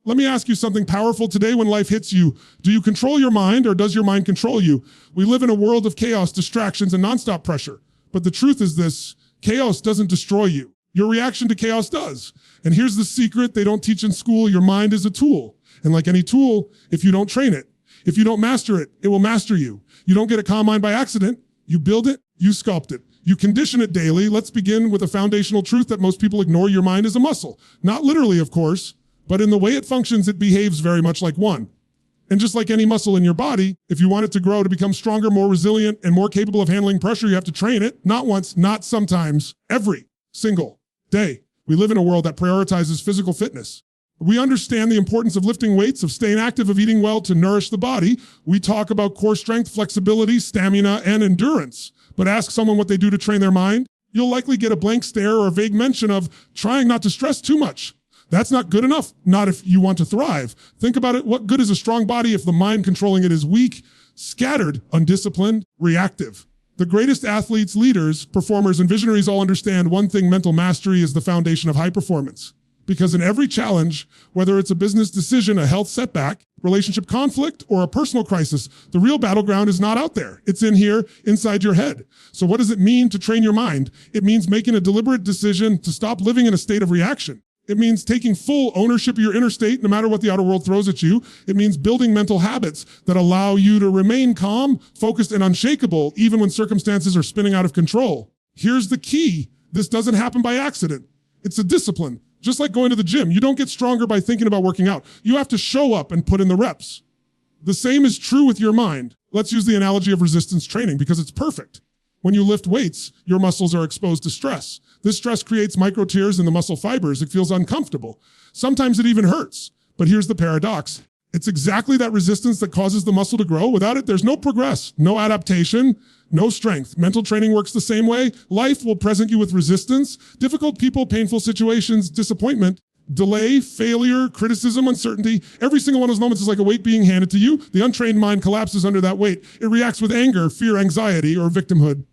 Let me ask you something powerful today. When life hits you, do you control your mind or does your mind control you? We live in a world of chaos, distractions, and nonstop pressure. But the truth is this: chaos doesn't destroy you. Your reaction to chaos does. And here's the secret they don't teach in school: your mind is a tool. And like any tool, if you don't train it, if you don't master it, it will master you. You don't get a calm mind by accident. You build it, you sculpt it. You condition it daily. Let's begin with a foundational truth that most people ignore: your mind is a muscle. Not literally, of course, but in the way it functions, it behaves very much like one. And just like any muscle in your body, if you want it to grow, to become stronger, more resilient, and more capable of handling pressure, you have to train it, not once, not sometimes, every single day. We live in a world that prioritizes physical fitness. We understand the importance of lifting weights, of staying active, of eating well to nourish the body. We talk about core strength, flexibility, stamina, and endurance. But ask someone what they do to train their mind, you'll likely get a blank stare or a vague mention of trying not to stress too much. That's not good enough, not if you want to thrive. Think about it. What good is a strong body if the mind controlling it is weak, scattered, undisciplined, reactive? The greatest athletes, leaders, performers, and visionaries all understand one thing: mental mastery is the foundation of high performance. Because in every challenge, whether it's a business decision, a health setback, relationship conflict, or a personal crisis, the real battleground is not out there. It's in here, inside your head. So what does it mean to train your mind? It means making a deliberate decision to stop living in a state of reaction. It means taking full ownership of your inner state, no matter what the outer world throws at you. It means building mental habits that allow you to remain calm, focused, and unshakable, even when circumstances are spinning out of control. Here's the key: this doesn't happen by accident. It's a discipline. Just like going to the gym, you don't get stronger by thinking about working out. You have to show up and put in the reps. The same is true with your mind. Let's use the analogy of resistance training because it's perfect. When you lift weights, your muscles are exposed to stress. This stress creates micro tears in the muscle fibers. It feels uncomfortable. Sometimes it even hurts. But here's the paradox: it's exactly that resistance that causes the muscle to grow. Without it, there's no progress, no adaptation, no strength. Mental training works the same way. Life will present you with resistance, difficult people, painful situations, disappointment, delay, failure, criticism, uncertainty. Every single one of those moments is like a weight being handed to you. The untrained mind collapses under that weight. It reacts with anger, fear, anxiety, or victimhood.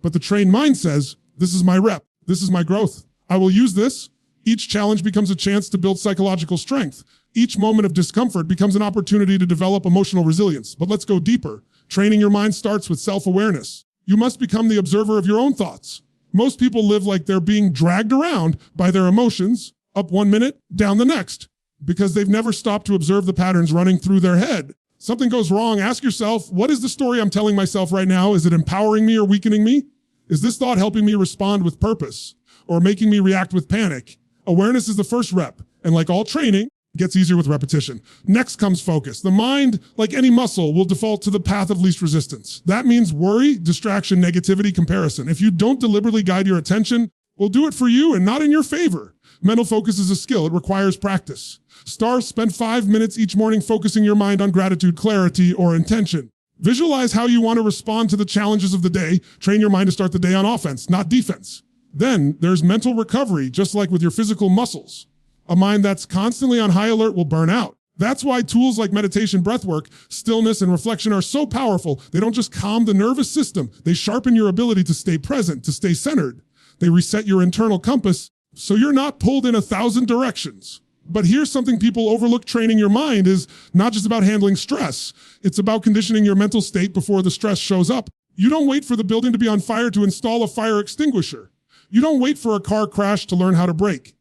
But the trained mind says, this is my rep. This is my growth. I will use this. Each challenge becomes a chance to build psychological strength. Each moment of discomfort becomes an opportunity to develop emotional resilience. But let's go deeper. Training your mind starts with self-awareness. You must become the observer of your own thoughts. Most people live like they're being dragged around by their emotions, up 1 minute, down the next, because they've never stopped to observe the patterns running through their head. Something goes wrong, ask yourself, what is the story I'm telling myself right now? Is it empowering me or weakening me? Is this thought helping me respond with purpose or making me react with panic? Awareness is the first rep, and like all training, it gets easier with repetition. Next comes focus. The mind, like any muscle, will default to the path of least resistance. That means worry, distraction, negativity, comparison. If you don't deliberately guide your attention, we'll do it for you and not in your favor. Mental focus is a skill. It requires practice. Spend 5 minutes each morning focusing your mind on gratitude, clarity, or intention. Visualize how you want to respond to the challenges of the day. Train your mind to start the day on offense, not defense. Then there's mental recovery, just like with your physical muscles. A mind that's constantly on high alert will burn out. That's why tools like meditation, breathwork, stillness, and reflection are so powerful. They don't just calm the nervous system. They sharpen your ability to stay present, to stay centered. They reset your internal compass so you're not pulled in 1,000 directions. But here's something people overlook: training your mind is not just about handling stress. It's about conditioning your mental state before the stress shows up. You don't wait for the building to be on fire to install a fire extinguisher. You don't wait for a car crash to learn how to brake.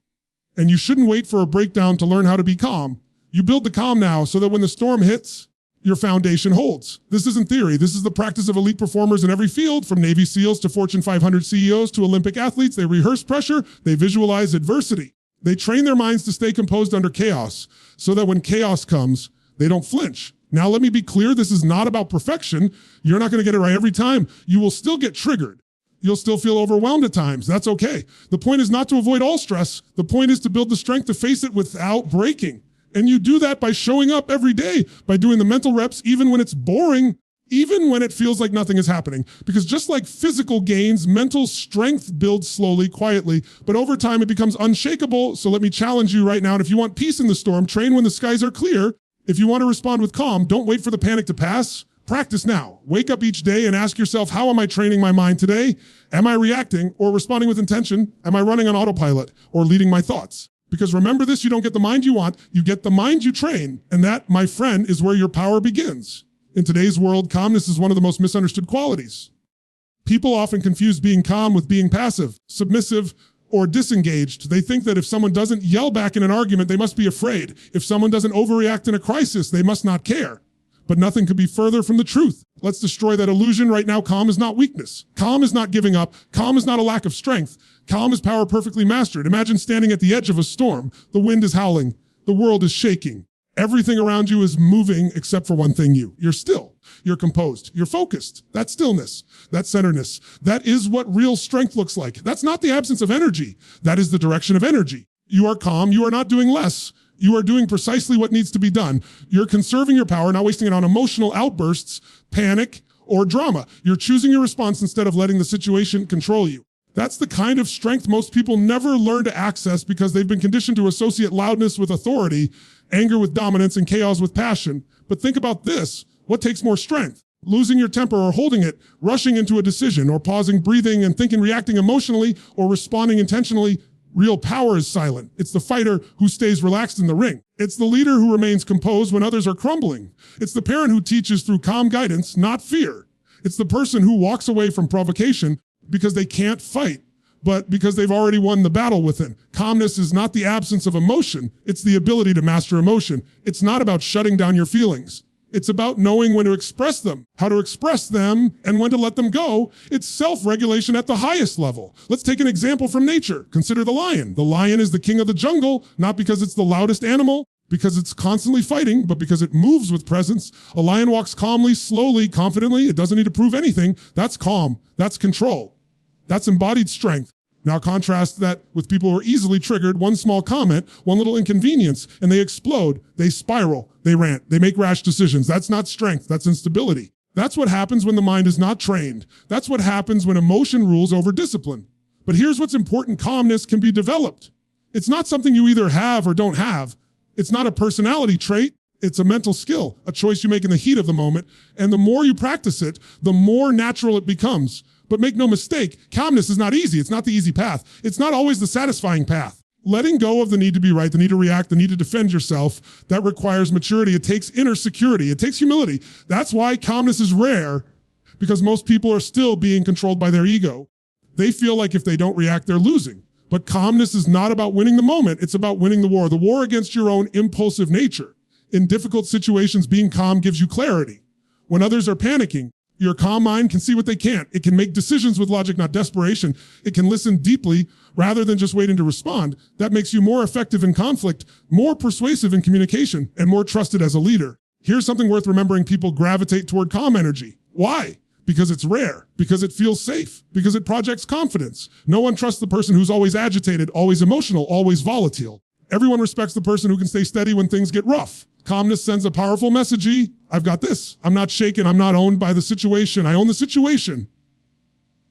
And you shouldn't wait for a breakdown to learn how to be calm. You build the calm now so that when the storm hits, your foundation holds. This isn't theory. This is the practice of elite performers in every field, from Navy SEALs to Fortune 500 CEOs to Olympic athletes. They rehearse pressure. They visualize adversity. They train their minds to stay composed under chaos so that when chaos comes, they don't flinch. Now, let me be clear. This is not about perfection. You're not going to get it right every time. You will still get triggered. You'll still feel overwhelmed at times. That's okay. The point is not to avoid all stress. The point is to build the strength to face it without breaking. And you do that by showing up every day, by doing the mental reps, even when it's boring, even when it feels like nothing is happening. Because just like physical gains, mental strength builds slowly, quietly, but over time it becomes unshakable. So let me challenge you right now. And if you want peace in the storm, train when the skies are clear. If you want to respond with calm, don't wait for the panic to pass. Practice now. Wake up each day and ask yourself, how am I training my mind today? Am I reacting or responding with intention? Am I running on autopilot or leading my thoughts? Because remember this, you don't get the mind you want, you get the mind you train. And that, my friend, is where your power begins. In today's world, calmness is one of the most misunderstood qualities. People often confuse being calm with being passive, submissive, or disengaged. They think that if someone doesn't yell back in an argument, they must be afraid. If someone doesn't overreact in a crisis, they must not care. But nothing could be further from the truth. Let's destroy that illusion right now. Calm is not weakness. Calm is not giving up. Calm is not a lack of strength. Calm is power perfectly mastered. Imagine standing at the edge of a storm. The wind is howling. The world is shaking. Everything around you is moving except for one thing, you're still. You're composed. You're focused. That stillness, that centeredness, that is what real strength looks like. That's not the absence of energy. That is the direction of energy. You are calm. You are not doing less. You are doing precisely what needs to be done. You're conserving your power, not wasting it on emotional outbursts, panic, or drama. You're choosing your response instead of letting the situation control you. That's the kind of strength most people never learn to access because they've been conditioned to associate loudness with authority, anger with dominance, and chaos with passion. But think about this. What takes more strength? Losing your temper or holding it, rushing into a decision, or pausing, breathing, and thinking, reacting emotionally, or responding intentionally. Real power is silent. It's the fighter who stays relaxed in the ring. It's the leader who remains composed when others are crumbling. It's the parent who teaches through calm guidance, not fear. It's the person who walks away from provocation because they can't fight, but because they've already won the battle within. Calmness is not the absence of emotion. It's the ability to master emotion. It's not about shutting down your feelings. It's about knowing when to express them, how to express them, and when to let them go. It's self-regulation at the highest level. Let's take an example from nature. Consider the lion. The lion is the king of the jungle, not because it's the loudest animal, because it's constantly fighting, but because it moves with presence. A lion walks calmly, slowly, confidently. It doesn't need to prove anything. That's calm. That's control. That's embodied strength. Now contrast that with people who are easily triggered. One small comment, one little inconvenience, and they explode, they spiral, they rant, they make rash decisions. That's not strength, that's instability. That's what happens when the mind is not trained. That's what happens when emotion rules over discipline. But here's what's important, calmness can be developed. It's not something you either have or don't have. It's not a personality trait. It's a mental skill, a choice you make in the heat of the moment. And the more you practice it, the more natural it becomes. But make no mistake, calmness is not easy. It's not the easy path. It's not always the satisfying path. Letting go of the need to be right, the need to react, the need to defend yourself, that requires maturity. It takes inner security. It takes humility. That's why calmness is rare, because most people are still being controlled by their ego. They feel like if they don't react, they're losing. But calmness is not about winning the moment. It's about winning the war against your own impulsive nature. In difficult situations, being calm gives you clarity. When others are panicking, your calm mind can see what they can't. It can make decisions with logic, not desperation. It can listen deeply rather than just waiting to respond. That makes you more effective in conflict, more persuasive in communication, and more trusted as a leader. Here's something worth remembering. People gravitate toward calm energy. Why? Because it's rare, because it feels safe, because it projects confidence. No one trusts the person who's always agitated, always emotional, always volatile. Everyone respects the person who can stay steady when things get rough. Calmness sends a powerful message. I've got this. I'm not shaken. I'm not owned by the situation. I own the situation.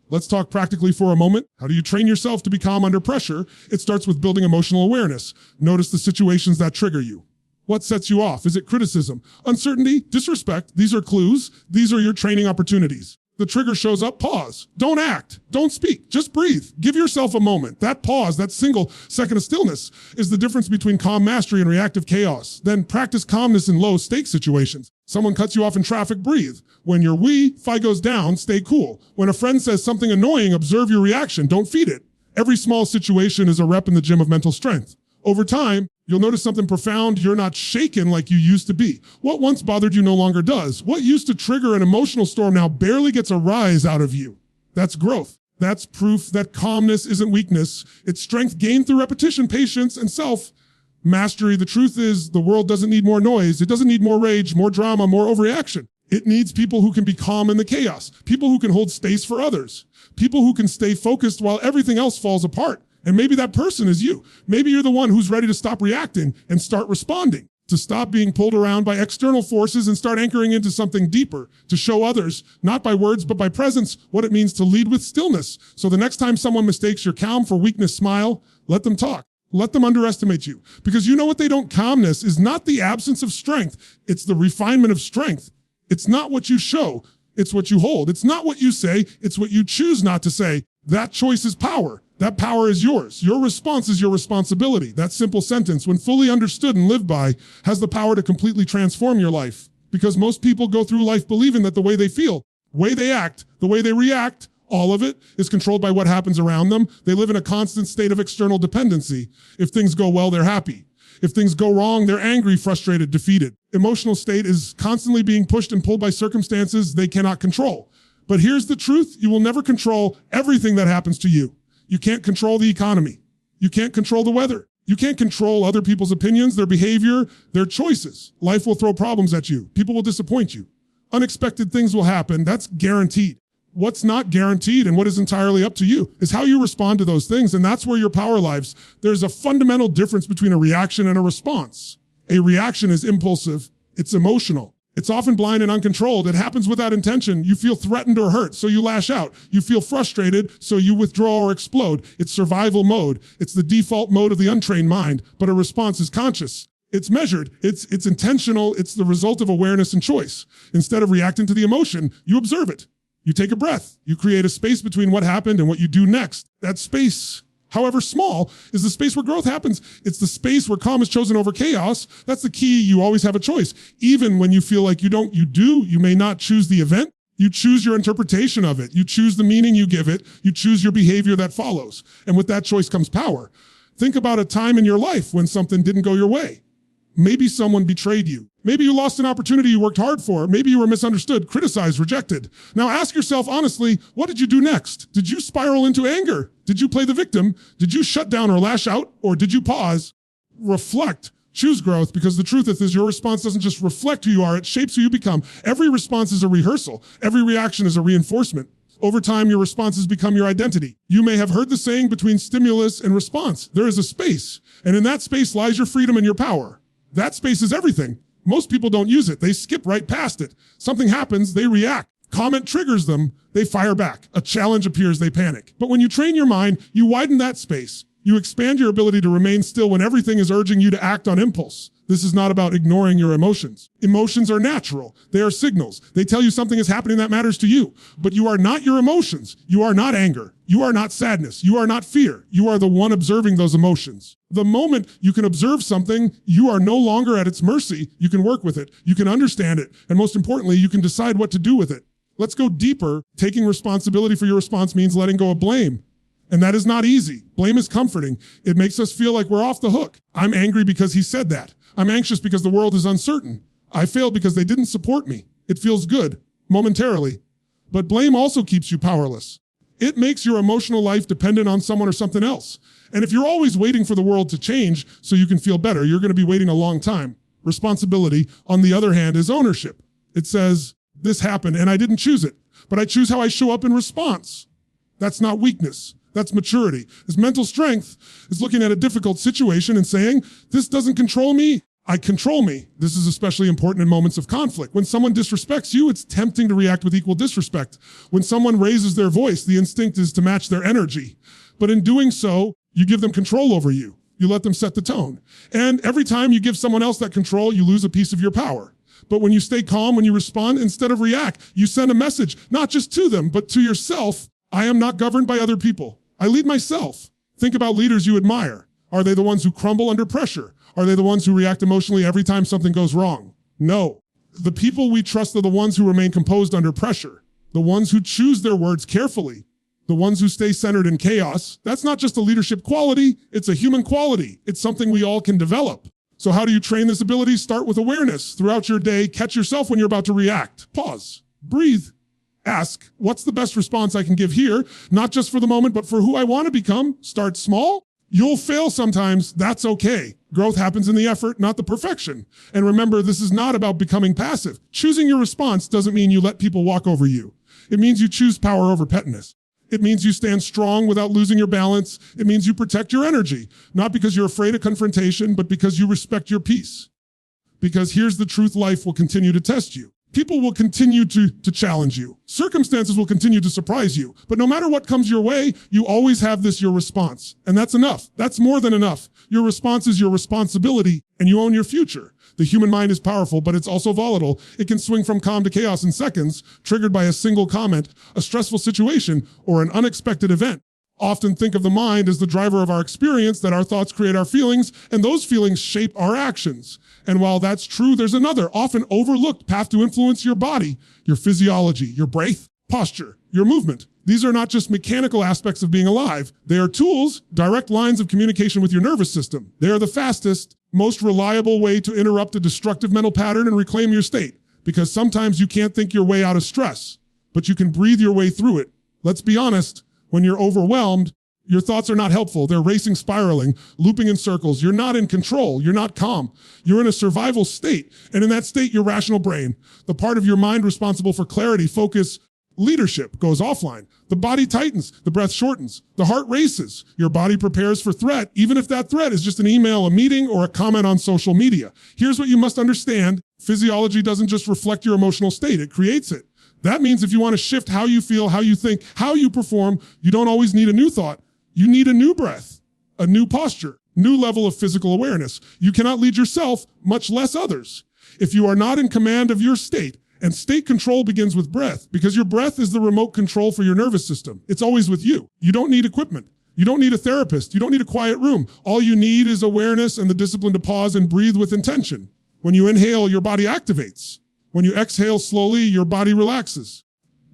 Let's talk practically for a moment. How do you train yourself to be calm under pressure? It starts with building emotional awareness. Notice the situations that trigger you. What sets you off? Is it criticism, uncertainty, disrespect? These are clues. These are your training opportunities. The trigger shows up, pause. Don't act. Don't speak. Just breathe. Give yourself a moment. That pause, that single second of stillness is the difference between calm mastery and reactive chaos. Then practice calmness in low stake situations. Someone cuts you off in traffic, breathe. When your Wi-Fi goes down, stay cool. When a friend says something annoying, observe your reaction. Don't feed it. Every small situation is a rep in the gym of mental strength. Over time, you'll notice something profound. You're not shaken like you used to be. What once bothered you no longer does. What used to trigger an emotional storm now barely gets a rise out of you. That's growth. That's proof that calmness isn't weakness. It's strength gained through repetition, patience, and self-mastery. The truth is, the world doesn't need more noise. It doesn't need more rage, more drama, more overreaction. It needs people who can be calm in the chaos. People who can hold space for others. People who can stay focused while everything else falls apart. And maybe that person is you. Maybe you're the one who's ready to stop reacting and start responding, to stop being pulled around by external forces and start anchoring into something deeper, to show others, not by words, but by presence, what it means to lead with stillness. So the next time someone mistakes your calm for weakness, smile, let them talk. Let them underestimate you. Because you know what they don't. Calmness is not the absence of strength. It's the refinement of strength. It's not what you show. It's what you hold. It's not what you say. It's what you choose not to say. That choice is power. That power is yours. Your response is your responsibility. That simple sentence, when fully understood and lived by, has the power to completely transform your life. Because most people go through life believing that the way they feel, the way they act, the way they react, all of it is controlled by what happens around them. They live in a constant state of external dependency. If things go well, they're happy. If things go wrong, they're angry, frustrated, defeated. Emotional state is constantly being pushed and pulled by circumstances they cannot control. But here's the truth. You will never control everything that happens to you. You can't control the economy. You can't control the weather. You can't control other people's opinions, their behavior, their choices. Life will throw problems at you. People will disappoint you. Unexpected things will happen. That's guaranteed. What's not guaranteed and what is entirely up to you is how you respond to those things. And that's where your power lies. There's a fundamental difference between a reaction and a response. A reaction is impulsive. It's emotional. It's often blind and uncontrolled. It happens without intention. You feel threatened or hurt, so you lash out. You feel frustrated, so you withdraw or explode. It's survival mode. It's the default mode of the untrained mind, but a response is conscious. It's measured. It's intentional. It's the result of awareness and choice. Instead of reacting to the emotion, you observe it. You take a breath. You create a space between what happened and what you do next. That space, however small, is the space where growth happens. It's the space where calm is chosen over chaos. That's the key. You always have a choice. Even when you feel like you may not choose the event. You choose your interpretation of it. You choose the meaning you give it. You choose your behavior that follows. And with that choice comes power. Think about a time in your life when something didn't go your way. Maybe someone betrayed you. Maybe you lost an opportunity you worked hard for. Maybe you were misunderstood, criticized, rejected. Now ask yourself honestly, what did you do next? Did you spiral into anger? Did you play the victim? Did you shut down or lash out? Or did you pause, reflect, choose growth? Because the truth is your response doesn't just reflect who you are, it shapes who you become. Every response is a rehearsal. Every reaction is a reinforcement. Over time, your responses become your identity. You may have heard the saying between stimulus and response. There is a space, and in that space lies your freedom and your power. That space is everything. Most people don't use it. They skip right past it. Something happens, they react. Comment triggers them, they fire back. A challenge appears, they panic. But when you train your mind, you widen that space. You expand your ability to remain still when everything is urging you to act on impulse. This is not about ignoring your emotions. Emotions are natural. They are signals. They tell you something is happening that matters to you. But you are not your emotions. You are not anger. You are not sadness. You are not fear. You are the one observing those emotions. The moment you can observe something, you are no longer at its mercy. You can work with it. You can understand it. And most importantly, you can decide what to do with it. Let's go deeper. Taking responsibility for your response means letting go of blame. And that is not easy. Blame is comforting. It makes us feel like we're off the hook. I'm angry because he said that. I'm anxious because the world is uncertain. I failed because they didn't support me. It feels good, momentarily. But blame also keeps you powerless. It makes your emotional life dependent on someone or something else. And if you're always waiting for the world to change so you can feel better, you're going to be waiting a long time. Responsibility, on the other hand, is ownership. It says, this happened and I didn't choose it, but I choose how I show up in response. That's not weakness. That's maturity. This mental strength is looking at a difficult situation and saying, this doesn't control me, I control me. This is especially important in moments of conflict. When someone disrespects you, it's tempting to react with equal disrespect. When someone raises their voice, the instinct is to match their energy. But in doing so, you give them control over you. You let them set the tone. And every time you give someone else that control, you lose a piece of your power. But when you stay calm, when you respond, instead of react, you send a message, not just to them, but to yourself. I am not governed by other people. I lead myself. Think about leaders you admire. Are they the ones who crumble under pressure? Are they the ones who react emotionally every time something goes wrong? No. The people we trust are the ones who remain composed under pressure. The ones who choose their words carefully. The ones who stay centered in chaos. That's not just a leadership quality. It's a human quality. It's something we all can develop. So how do you train this ability? Start with awareness. Throughout your day, catch yourself when you're about to react. Pause. Breathe. Ask, what's the best response I can give here? Not just for the moment, but for who I want to become. Start small. You'll fail sometimes. That's okay. Growth happens in the effort, not the perfection. And remember, this is not about becoming passive. Choosing your response doesn't mean you let people walk over you. It means you choose power over pettiness. It means you stand strong without losing your balance. It means you protect your energy, not because you're afraid of confrontation, but because you respect your peace. Because here's the truth, life will continue to test you. People will continue to challenge you. Circumstances will continue to surprise you. But no matter what comes your way, you always have your response. And that's enough. That's more than enough. Your response is your responsibility, and you own your future. The human mind is powerful, but it's also volatile. It can swing from calm to chaos in seconds, triggered by a single comment, a stressful situation, or an unexpected event. often think of the mind as the driver of our experience, that our thoughts create our feelings, and those feelings shape our actions. And while that's true, there's another, often overlooked path to influence your body, your physiology, your breath, posture, your movement. These are not just mechanical aspects of being alive. They are tools, direct lines of communication with your nervous system. They are the fastest, most reliable way to interrupt a destructive mental pattern and reclaim your state. Because sometimes you can't think your way out of stress, but you can breathe your way through it. Let's be honest, when you're overwhelmed, your thoughts are not helpful. They're racing, spiraling, looping in circles. You're not in control. You're not calm. You're in a survival state. And in that state, your rational brain, the part of your mind responsible for clarity, focus, leadership, goes offline. The body tightens. The breath shortens. The heart races. Your body prepares for threat, even if that threat is just an email, a meeting, or a comment on social media. Here's what you must understand. Physiology doesn't just reflect your emotional state. It creates it. That means if you want to shift how you feel, how you think, how you perform, you don't always need a new thought. You need a new breath, a new posture, new level of physical awareness. You cannot lead yourself, much less others, if you are not in command of your state. And state control begins with breath, because your breath is the remote control for your nervous system. It's always with you. You don't need equipment. You don't need a therapist. You don't need a quiet room. All you need is awareness and the discipline to pause and breathe with intention. When you inhale, your body activates. When you exhale slowly, your body relaxes.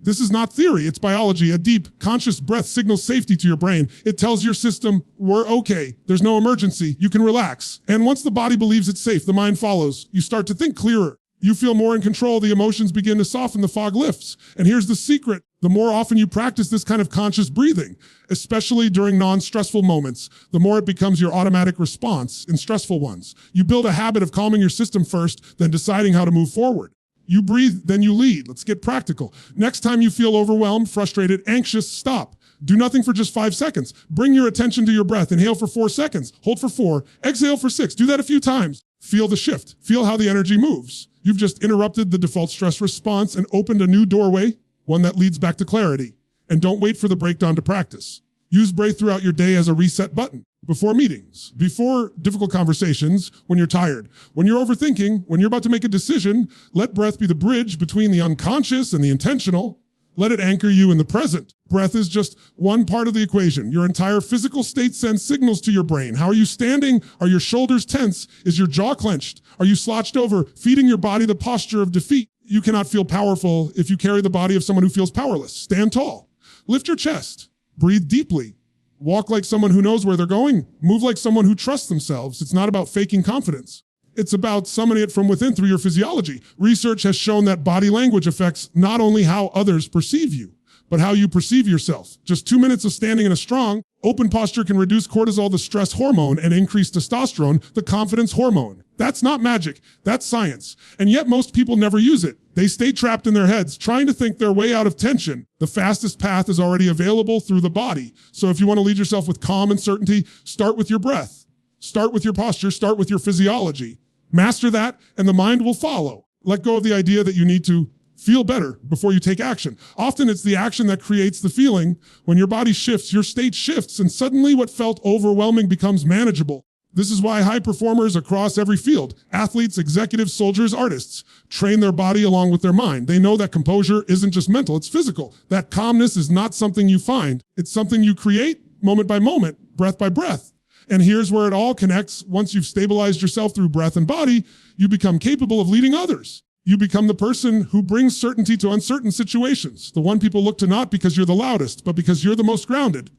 This is not theory, it's biology. A deep, conscious breath signals safety to your brain. It tells your system, we're okay, there's no emergency, you can relax. And once the body believes it's safe, the mind follows. You start to think clearer. You feel more in control, the emotions begin to soften, the fog lifts. And here's the secret. The more often you practice this kind of conscious breathing, especially during non-stressful moments, the more it becomes your automatic response in stressful ones. You build a habit of calming your system first, then deciding how to move forward. You breathe, then you lead. Let's get practical. Next time you feel overwhelmed, frustrated, anxious, stop. Do nothing for just 5 seconds. Bring your attention to your breath. Inhale for 4 seconds. Hold for 4. Exhale for 6. Do that a few times. Feel the shift. Feel how the energy moves. You've just interrupted the default stress response and opened a new doorway, one that leads back to clarity. And don't wait for the breakdown to practice. Use breath throughout your day as a reset button. Before meetings, before difficult conversations, when you're tired, when you're overthinking, when you're about to make a decision, let breath be the bridge between the unconscious and the intentional. Let it anchor you in the present. Breath is just one part of the equation. Your entire physical state sends signals to your brain. How are you standing? Are your shoulders tense? Is your jaw clenched? Are you slouched over, feeding your body the posture of defeat? You cannot feel powerful if you carry the body of someone who feels powerless. Stand tall. Lift your chest. Breathe deeply. Walk like someone who knows where they're going. Move like someone who trusts themselves. It's not about faking confidence. It's about summoning it from within through your physiology. Research has shown that body language affects not only how others perceive you, but how you perceive yourself. Just 2 minutes of standing in a strong, open posture can reduce cortisol, the stress hormone, and increase testosterone, the confidence hormone. That's not magic. That's science. And yet most people never use it. They stay trapped in their heads, trying to think their way out of tension. The fastest path is already available through the body. So if you want to lead yourself with calm and certainty, start with your breath. Start with your posture. Start with your physiology. Master that, and the mind will follow. Let go of the idea that you need to feel better before you take action. Often it's the action that creates the feeling. When your body shifts, your state shifts, and suddenly what felt overwhelming becomes manageable. This is why high performers across every field, athletes, executives, soldiers, artists, train their body along with their mind. They know that composure isn't just mental, it's physical. That calmness is not something you find. It's something you create moment by moment, breath by breath. And here's where it all connects. Once you've stabilized yourself through breath and body, you become capable of leading others. You become the person who brings certainty to uncertain situations. The one people look to not because you're the loudest, but because you're the most grounded.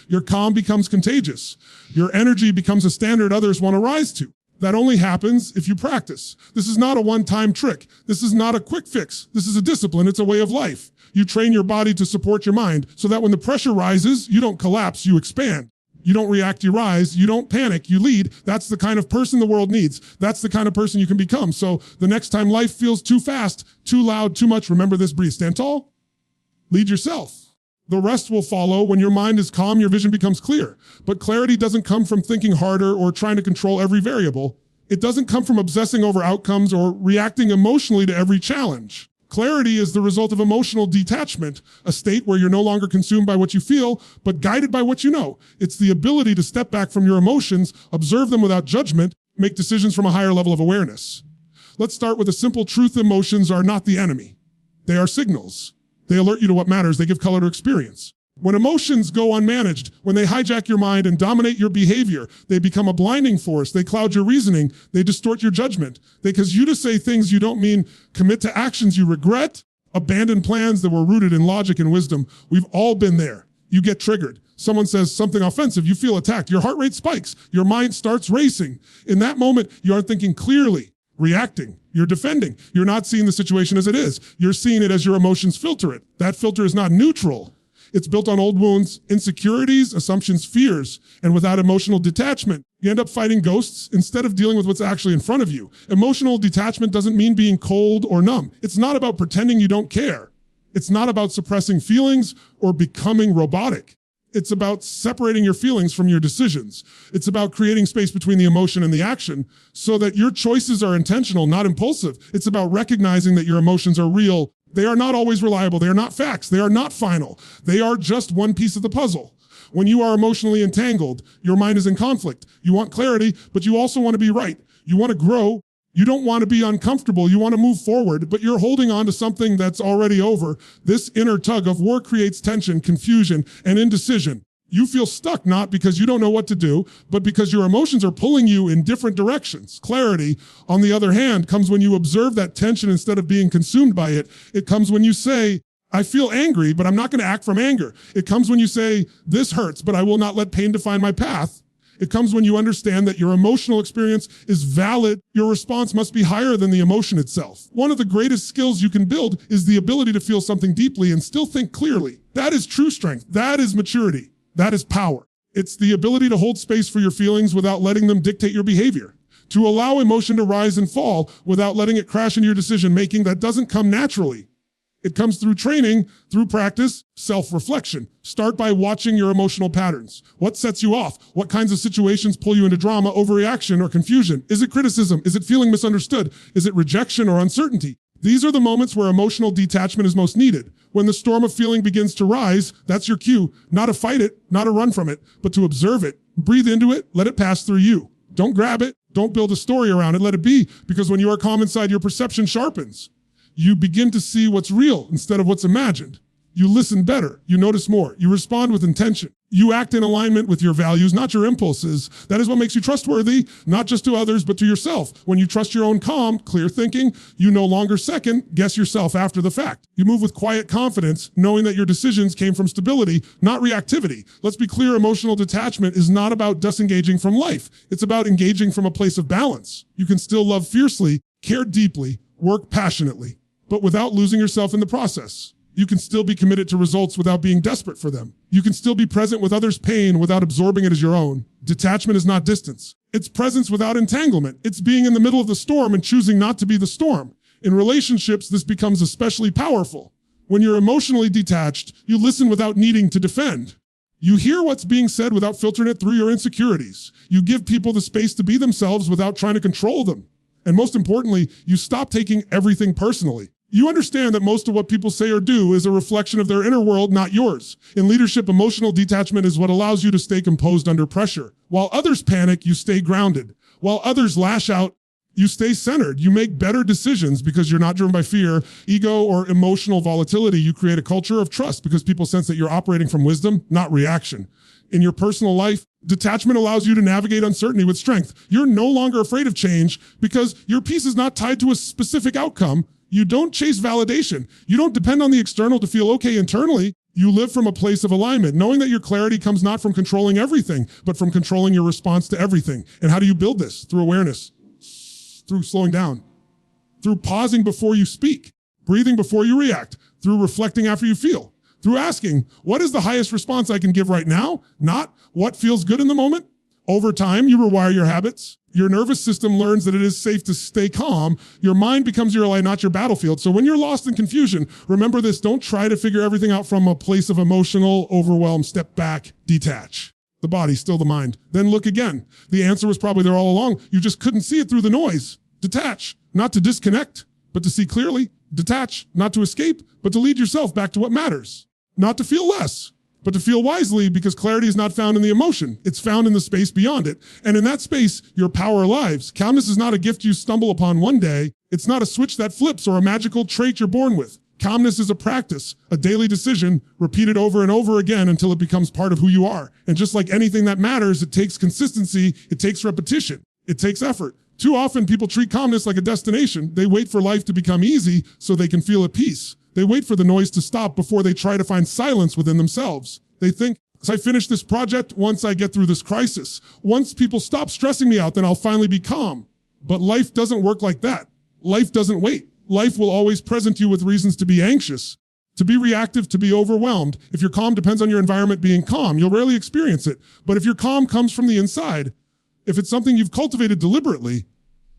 Your calm becomes contagious. Your energy becomes a standard others want to rise to. That only happens if you practice. This is not a one-time trick. This is not a quick fix. This is a discipline. It's a way of life. You train your body to support your mind so that when the pressure rises, you don't collapse, you expand. You don't react, you rise. You don't panic, you lead. That's the kind of person the world needs. That's the kind of person you can become. So the next time life feels too fast, too loud, too much, remember this, breathe. Stand tall, lead yourself. The rest will follow. When your mind is calm, your vision becomes clear. But clarity doesn't come from thinking harder or trying to control every variable. It doesn't come from obsessing over outcomes or reacting emotionally to every challenge. Clarity is the result of emotional detachment, a state where you're no longer consumed by what you feel, but guided by what you know. It's the ability to step back from your emotions, observe them without judgment, make decisions from a higher level of awareness. Let's start with a simple truth. Emotions are not the enemy. They are signals. They alert you to what matters. They give color to experience. When emotions go unmanaged, when they hijack your mind and dominate your behavior, they become a blinding force. They cloud your reasoning. They distort your judgment. They cause you to say things you don't mean, commit to actions you regret, abandon plans that were rooted in logic and wisdom. We've all been there. You get triggered. Someone says something offensive. You feel attacked. Your heart rate spikes. Your mind starts racing. In that moment, you aren't thinking clearly, reacting. You're defending. You're not seeing the situation as it is. You're seeing it as your emotions filter it. That filter is not neutral. It's built on old wounds, insecurities, assumptions, fears, and without emotional detachment, you end up fighting ghosts instead of dealing with what's actually in front of you. Emotional detachment doesn't mean being cold or numb. It's not about pretending you don't care. It's not about suppressing feelings or becoming robotic. It's about separating your feelings from your decisions. It's about creating space between the emotion and the action so that your choices are intentional, not impulsive. It's about recognizing that your emotions are real. They are not always reliable. They are not facts. They are not final. They are just one piece of the puzzle. When you are emotionally entangled, your mind is in conflict. You want clarity, but you also want to be right. You want to grow. You don't want to be uncomfortable. You want to move forward, but you're holding on to something that's already over. This inner tug of war creates tension, confusion, and indecision. You feel stuck not because you don't know what to do, but because your emotions are pulling you in different directions. Clarity, on the other hand, comes when you observe that tension instead of being consumed by it. It comes when you say, I feel angry, but I'm not going to act from anger. It comes when you say, this hurts, but I will not let pain define my path. It comes when you understand that your emotional experience is valid. Your response must be higher than the emotion itself. One of the greatest skills you can build is the ability to feel something deeply and still think clearly. That is true strength. That is maturity. That is power. It's the ability to hold space for your feelings without letting them dictate your behavior. To allow emotion to rise and fall without letting it crash into your decision making. That doesn't come naturally. It comes through training, through practice, self-reflection. Start by watching your emotional patterns. What sets you off? What kinds of situations pull you into drama, overreaction, or confusion? Is it criticism? Is it feeling misunderstood? Is it rejection or uncertainty? These are the moments where emotional detachment is most needed. When the storm of feeling begins to rise, that's your cue. Not to fight it, not to run from it, but to observe it. Breathe into it, let it pass through you. Don't grab it, don't build a story around it, let it be, because when you are calm inside, your perception sharpens. You begin to see what's real instead of what's imagined. You listen better. You notice more. You respond with intention. You act in alignment with your values, not your impulses. That is what makes you trustworthy, not just to others, but to yourself. When you trust your own calm, clear thinking, you no longer second guess yourself after the fact. You move with quiet confidence, knowing that your decisions came from stability, not reactivity. Let's be clear, emotional detachment is not about disengaging from life. It's about engaging from a place of balance. You can still love fiercely, care deeply, work passionately, but without losing yourself in the process. You can still be committed to results without being desperate for them. You can still be present with others' pain without absorbing it as your own. Detachment is not distance. It's presence without entanglement. It's being in the middle of the storm and choosing not to be the storm. In relationships, this becomes especially powerful. When you're emotionally detached, you listen without needing to defend. You hear what's being said without filtering it through your insecurities. You give people the space to be themselves without trying to control them. And most importantly, you stop taking everything personally. You understand that most of what people say or do is a reflection of their inner world, not yours. In leadership, emotional detachment is what allows you to stay composed under pressure. While others panic, you stay grounded. While others lash out, you stay centered. You make better decisions because you're not driven by fear, ego, or emotional volatility. You create a culture of trust because people sense that you're operating from wisdom, not reaction. In your personal life, detachment allows you to navigate uncertainty with strength. You're no longer afraid of change because your peace is not tied to a specific outcome. You don't chase validation. You don't depend on the external to feel okay internally. You live from a place of alignment, knowing that your clarity comes not from controlling everything, but from controlling your response to everything. And how do you build this? Through awareness, through slowing down, through pausing before you speak, breathing before you react, through reflecting after you feel, through asking, what is the highest response I can give right now? Not what feels good in the moment. Over time, you rewire your habits. Your nervous system learns that it is safe to stay calm. Your mind becomes your ally, not your battlefield. So when you're lost in confusion, remember this, don't try to figure everything out from a place of emotional overwhelm. Step back, detach. The body, still the mind. Then look again. The answer was probably there all along. You just couldn't see it through the noise. Detach, not to disconnect, but to see clearly. Detach, not to escape, but to lead yourself back to what matters. Not to feel less, but to feel wisely, because clarity is not found in the emotion. It's found in the space beyond it. And in that space, your power lives. Calmness is not a gift you stumble upon one day. It's not a switch that flips or a magical trait you're born with. Calmness is a practice, a daily decision, repeated over and over again until it becomes part of who you are. And just like anything that matters, it takes consistency, it takes repetition, it takes effort. Too often people treat calmness like a destination. They wait for life to become easy so they can feel at peace. They wait for the noise to stop before they try to find silence within themselves. They think, as I finish this project, once I get through this crisis, once people stop stressing me out, then I'll finally be calm. But life doesn't work like that. Life doesn't wait. Life will always present you with reasons to be anxious, to be reactive, to be overwhelmed. If your calm depends on your environment being calm, you'll rarely experience it. But if your calm comes from the inside, if it's something you've cultivated deliberately,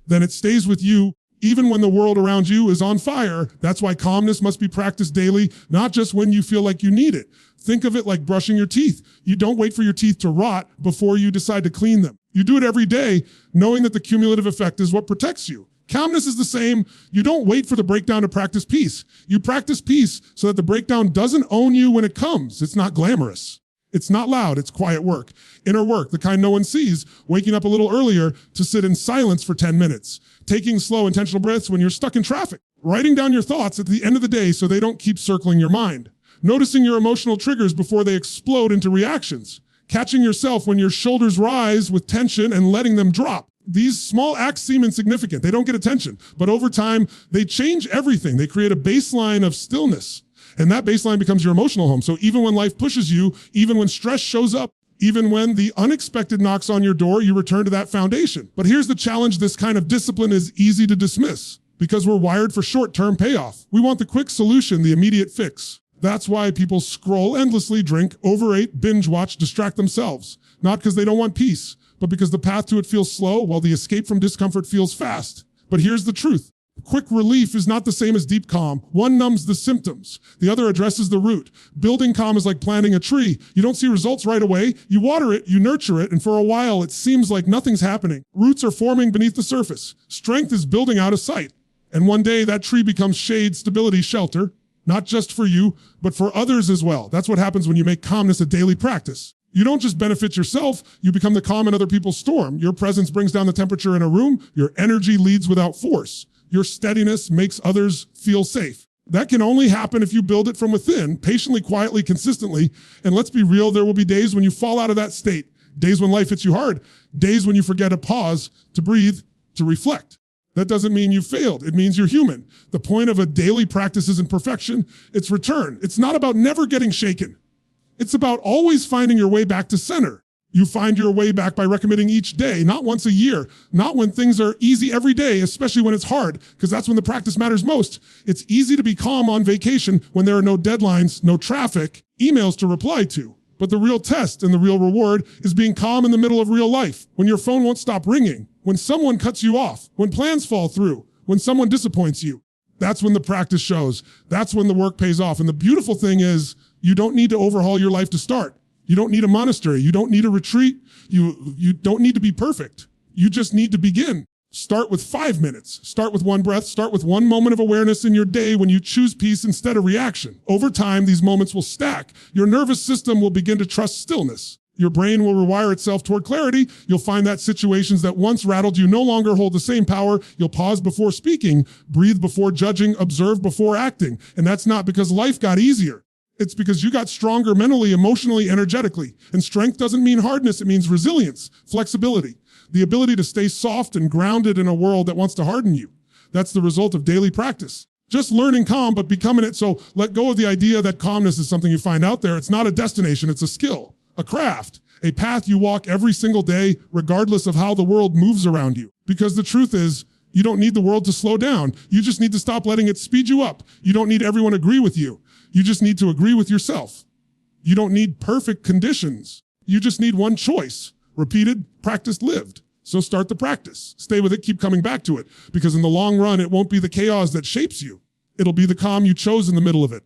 then it stays with you even when the world around you is on fire. That's why calmness must be practiced daily, not just when you feel like you need it. Think of it like brushing your teeth. You don't wait for your teeth to rot before you decide to clean them. You do it every day, knowing that the cumulative effect is what protects you. Calmness is the same. You don't wait for the breakdown to practice peace. You practice peace so that the breakdown doesn't own you when it comes. It's not glamorous. It's not loud. It's quiet work. Inner work, the kind no one sees. Waking up a little earlier to sit in silence for 10 minutes. Taking slow, intentional breaths when you're stuck in traffic. Writing down your thoughts at the end of the day so they don't keep circling your mind. Noticing your emotional triggers before they explode into reactions. Catching yourself when your shoulders rise with tension and letting them drop. These small acts seem insignificant. They don't get attention. But over time, they change everything. They create a baseline of stillness. And that baseline becomes your emotional home. So even when life pushes you, even when stress shows up, even when the unexpected knocks on your door, you return to that foundation. But here's the challenge. This kind of discipline is easy to dismiss because we're wired for short-term payoff. We want the quick solution, the immediate fix. That's why people scroll endlessly, drink, overeat, binge watch, distract themselves. Not because they don't want peace, but because the path to it feels slow while the escape from discomfort feels fast. But here's the truth. Quick relief is not the same as deep calm. One numbs the symptoms. The other addresses the root. Building calm is like planting a tree. You don't see results right away. You water it, you nurture it, and for a while it seems like nothing's happening. Roots are forming beneath the surface. Strength is building out of sight. And one day that tree becomes shade, stability, shelter. Not just for you, but for others as well. That's what happens when you make calmness a daily practice. You don't just benefit yourself, you become the calm in other people's storm. Your presence brings down the temperature in a room. Your energy leads without force. Your steadiness makes others feel safe. That can only happen if you build it from within, patiently, quietly, consistently. And let's be real, there will be days when you fall out of that state. Days when life hits you hard. Days when you forget to pause, to breathe, to reflect. That doesn't mean you failed. It means you're human. The point of a daily practice isn't perfection, it's return. It's not about never getting shaken. It's about always finding your way back to center. You find your way back by recommitting each day, not once a year, not when things are easy every day, especially when it's hard, because that's when the practice matters most. It's easy to be calm on vacation when there are no deadlines, no traffic, emails to reply to. But the real test and the real reward is being calm in the middle of real life, when your phone won't stop ringing, when someone cuts you off, when plans fall through, when someone disappoints you. That's when the practice shows. That's when the work pays off. And the beautiful thing is, you don't need to overhaul your life to start. You don't need a monastery. You don't need a retreat. You don't need to be perfect. You just need to begin. Start with 5 minutes. Start with one breath. Start with one moment of awareness in your day when you choose peace instead of reaction. Over time, these moments will stack. Your nervous system will begin to trust stillness. Your brain will rewire itself toward clarity. You'll find that situations that once rattled you no longer hold the same power. You'll pause before speaking, breathe before judging, observe before acting. And that's not because life got easier. It's because you got stronger mentally, emotionally, energetically. And strength doesn't mean hardness. It means resilience, flexibility, the ability to stay soft and grounded in a world that wants to harden you. That's the result of daily practice. Just learning calm, but becoming it. So let go of the idea that calmness is something you find out there. It's not a destination. It's a skill, a craft, a path you walk every single day, regardless of how the world moves around you. Because the truth is, you don't need the world to slow down. You just need to stop letting it speed you up. You don't need everyone to agree with you. You just need to agree with yourself. You don't need perfect conditions. You just need one choice. Repeated, practiced, lived. So start the practice. Stay with it, keep coming back to it. Because in the long run, it won't be the chaos that shapes you. It'll be the calm you chose in the middle of it.